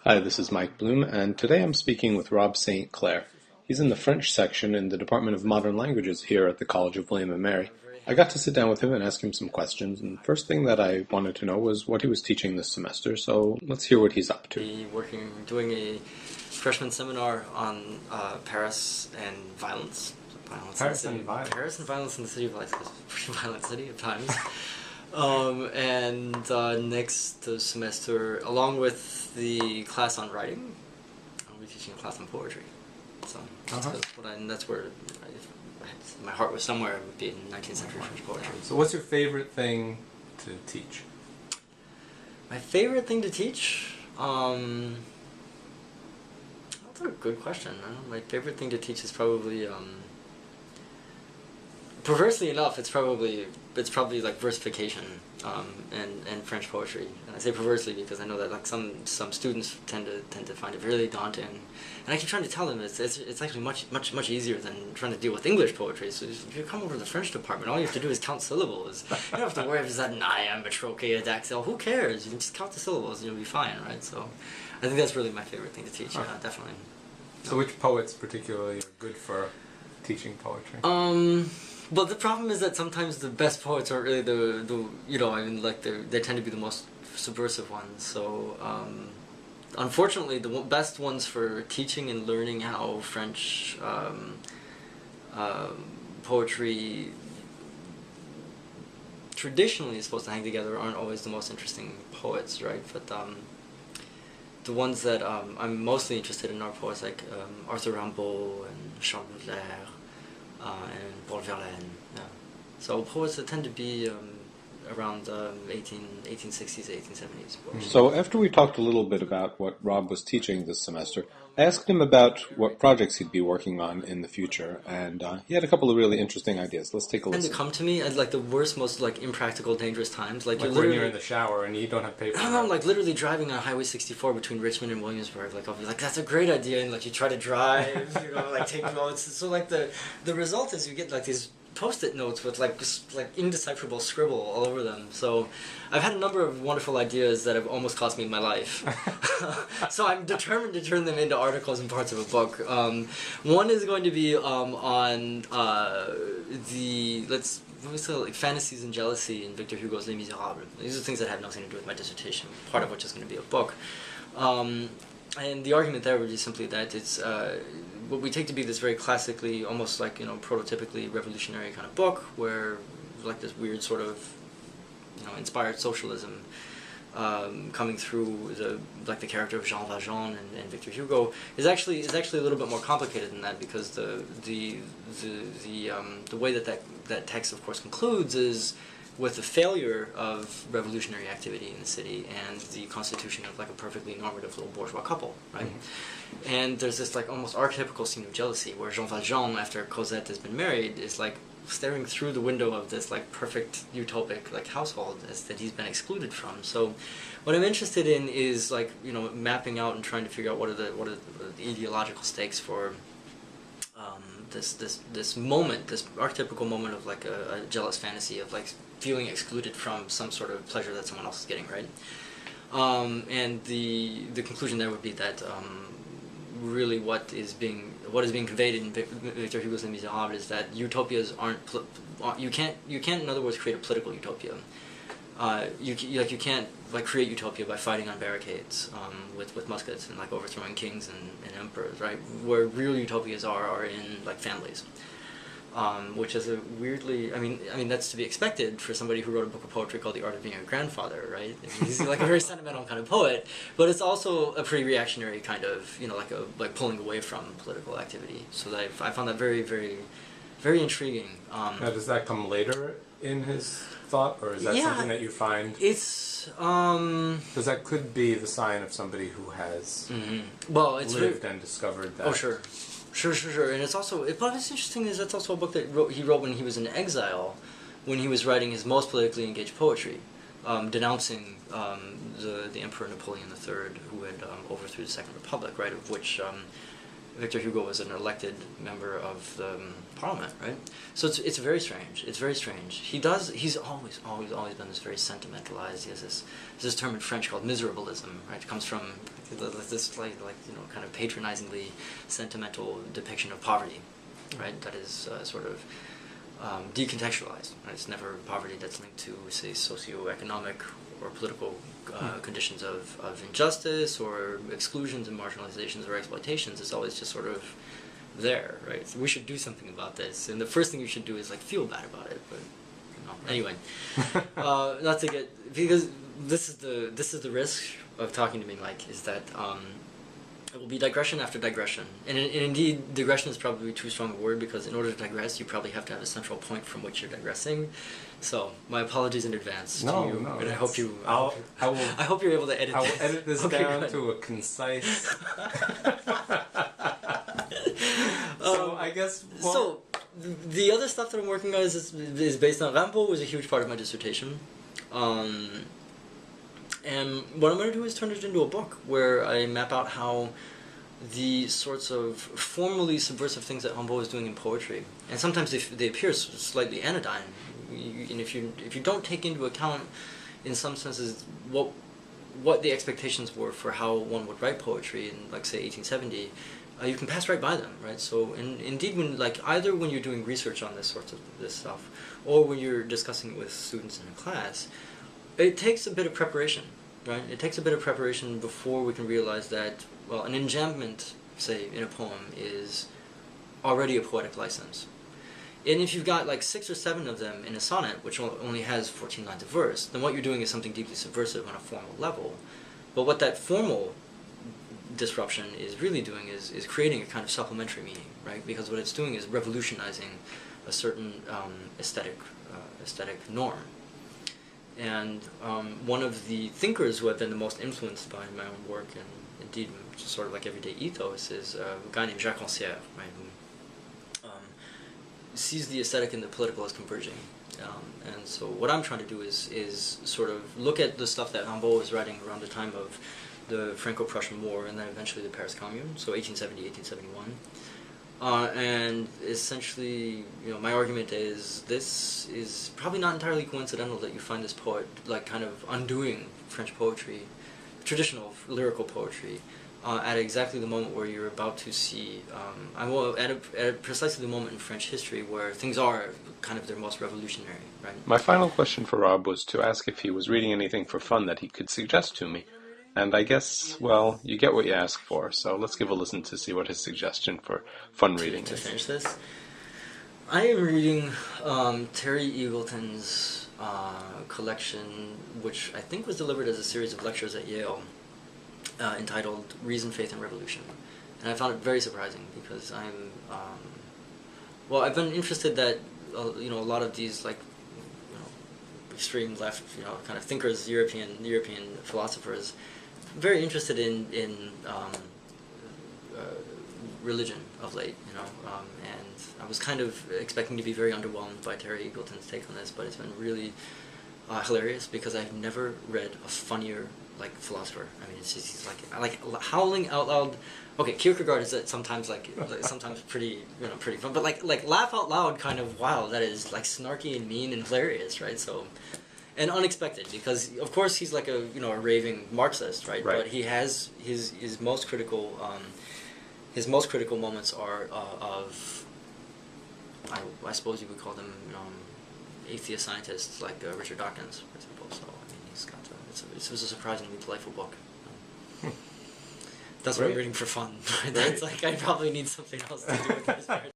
Hi, this is Mike Bloom, and today I'm speaking with Rob St. Clair. He's in the French section in the Department of Modern Languages here at the College of William and Mary. I got to sit down with him and ask him some questions, and the first thing that I wanted to know was what he was teaching this semester, so let's hear what he's up to. Doing a freshman seminar on Paris and violence. Paris and violence. Paris and violence in the city of lights, because it's a pretty violent city at times. Next semester, along with the class on writing, I'll be teaching a class on poetry. So that's where my heart was somewhere. It would be in 19th century French poetry. So what's your favorite thing to teach? My favorite thing to teach? That's a good question. I don't know. My favorite thing to teach is probably, perversely enough, it's probably like versification and French poetry. And I say perversely because I know that like some students tend to find it really daunting. And I keep trying to tell them it's actually much easier than trying to deal with English poetry. So if you come over to the French department, all you have to do is count syllables. You don't have to worry if it's that an iamb, a troche, a daxel. Who cares? You can just count the syllables and you'll be fine, right? So I think that's really my favorite thing to teach. Yeah, definitely. So which poets particularly are good for teaching poetry? Well, the problem is that sometimes the best poets are really they tend to be the most subversive ones. So, unfortunately, the best ones for teaching and learning how French poetry traditionally is supposed to hang together aren't always the most interesting poets, right? But the ones that I'm mostly interested in are poets like Arthur Rimbaud and Charles Baudelaire. And Paul Verlaine, yeah. So poets that tend to be around 1860s, 1870s. So after we talked a little bit about what Rob was teaching this semester, I asked him about what projects he'd be working on in the future, and he had a couple of really interesting ideas. Let's take a listen. Tend to come to me at like the worst, most like impractical, dangerous times. Like when you're in the shower and you don't have paper. I'm like literally driving on Highway 64 between Richmond and Williamsburg. Like I'll be like, that's a great idea, and like you try to drive, like take notes. So like the result is you get like these Post-it notes with like indecipherable scribble all over them. So I've had a number of wonderful ideas that have almost cost me my life. So I'm determined to turn them into articles and parts of a book. One is going to be on fantasies and jealousy in Victor Hugo's Les Miserables. These are things that have nothing to do with my dissertation, part of which is going to be a book. And the argument there would be simply that it's what we take to be this very classically, almost like prototypically revolutionary kind of book, where like this weird sort of inspired socialism coming through the character of Jean Valjean and Victor Hugo is actually a little bit more complicated than that, because the way that text of course concludes is with the failure of revolutionary activity in the city and the constitution of like a perfectly normative little bourgeois couple, right? Mm-hmm. And there's this like almost archetypical scene of jealousy where Jean Valjean, after Cosette has been married, is like staring through the window of this like perfect utopic like household that he's been excluded from. So what I'm interested in is like mapping out and trying to figure out what are the ideological stakes for this moment, this archetypical moment of like a jealous fantasy of like feeling excluded from some sort of pleasure that someone else is getting, right? And the conclusion there would be that really what is being conveyed in Victor Hugo's Les Miserables is that utopias aren't you can't in other words create a political utopia. You can't like create utopia by fighting on barricades with muskets and like overthrowing kings and emperors, right? Where real utopias are in like families, which is a weirdly I mean that's to be expected for somebody who wrote a book of poetry called The Art of Being a Grandfather, right? He's like a very sentimental kind of poet, but it's also a pretty reactionary kind of like pulling away from political activity. So that I found that very very very intriguing. Now, does that come later in his thought, or is that something that you find? It's because that could be the sign of somebody who has lived and discovered that. Oh, sure. And it's also what's interesting is that's also a book that he wrote when he was in exile, when he was writing his most politically engaged poetry, denouncing the Emperor Napoleon III, who had overthrew the Second Republic, right? Of which Victor Hugo was an elected member of the parliament, right? So it's very strange. It's very strange. He's always been this very sentimentalized. He has this term in French called miserableism, right? It comes from this kind of patronizingly sentimental depiction of poverty, right? That is sort of decontextualized. Right? It's never poverty that's linked to, say, socioeconomic or political conditions of injustice or exclusions and marginalizations or exploitations. It's always just sort of there, right? So we should do something about this, and the first thing you should do is like feel bad about it. But anyway, not to get, because this is the risk of talking to me, Mike, is that it will be digression after digression, and indeed digression is probably too strong a word, because in order to digress you probably have to have a central point from which you're digressing. So my apologies in advance to you, and I hope you. I hope you're able to edit. I will edit this down to a concise. So I guess. So the other stuff that I'm working on is based on Rimbaud, was a huge part of my dissertation. And what I'm going to do is turn it into a book where I map out how the sorts of formally subversive things that Rimbaud is doing in poetry, and sometimes they appear slightly anodyne, and if you don't take into account, in some senses, what the expectations were for how one would write poetry in, like, say, 1870, you can pass right by them, right? So, indeed, either when you're doing research on this stuff, or when you're discussing it with students in a class, it takes a bit of preparation, right? It takes a bit of preparation before we can realize that, well, an enjambment, say, in a poem is already a poetic license. And if you've got like 6 or 7 of them in a sonnet, which only has 14 lines of verse, then what you're doing is something deeply subversive on a formal level. But what that formal disruption is really doing is creating a kind of supplementary meaning, right? Because what it's doing is revolutionizing a certain aesthetic norm. And one of the thinkers who have been the most influenced by my own work, and indeed sort of like everyday ethos, is a guy named Jacques Rancière, right, who sees the aesthetic and the political as converging. And so what I'm trying to do is sort of look at the stuff that Rimbaud was writing around the time of the Franco-Prussian War and then eventually the Paris Commune, so 1870, 1871. And essentially, my argument is this is probably not entirely coincidental that you find this poet like kind of undoing French poetry, traditional lyrical poetry, at exactly the moment where you're about to see, at precisely the moment in French history where things are kind of their most revolutionary, right? My final question for Rob was to ask if he was reading anything for fun that he could suggest to me. And I guess, well, you get what you ask for, so let's give a listen to see what his suggestion for fun reading to is. finish this, I am reading Terry Eagleton's collection, which I think was delivered as a series of lectures at Yale, entitled Reason, Faith, and Revolution. And I found it very surprising because I've been interested that, a lot of these, like, extreme left, kind of thinkers, European philosophers, very interested in religion of late, and I was kind of expecting to be very underwhelmed by Terry Eagleton's take on this, but it's been really hilarious because I've never read a funnier, like, philosopher. I mean, it's just, he's like howling out loud. Okay, Kierkegaard is sometimes sometimes pretty fun, but like laugh out loud kind of wow, that is like snarky and mean and hilarious, right? So. And unexpected, because of course he's like a raving Marxist, right? But he has his most critical moments are of I suppose you would call them atheist scientists like Richard Dawkins, for example. So I mean he's got it was a surprisingly delightful book. That's what I'm reading for fun. That's like I probably need something else to do with this.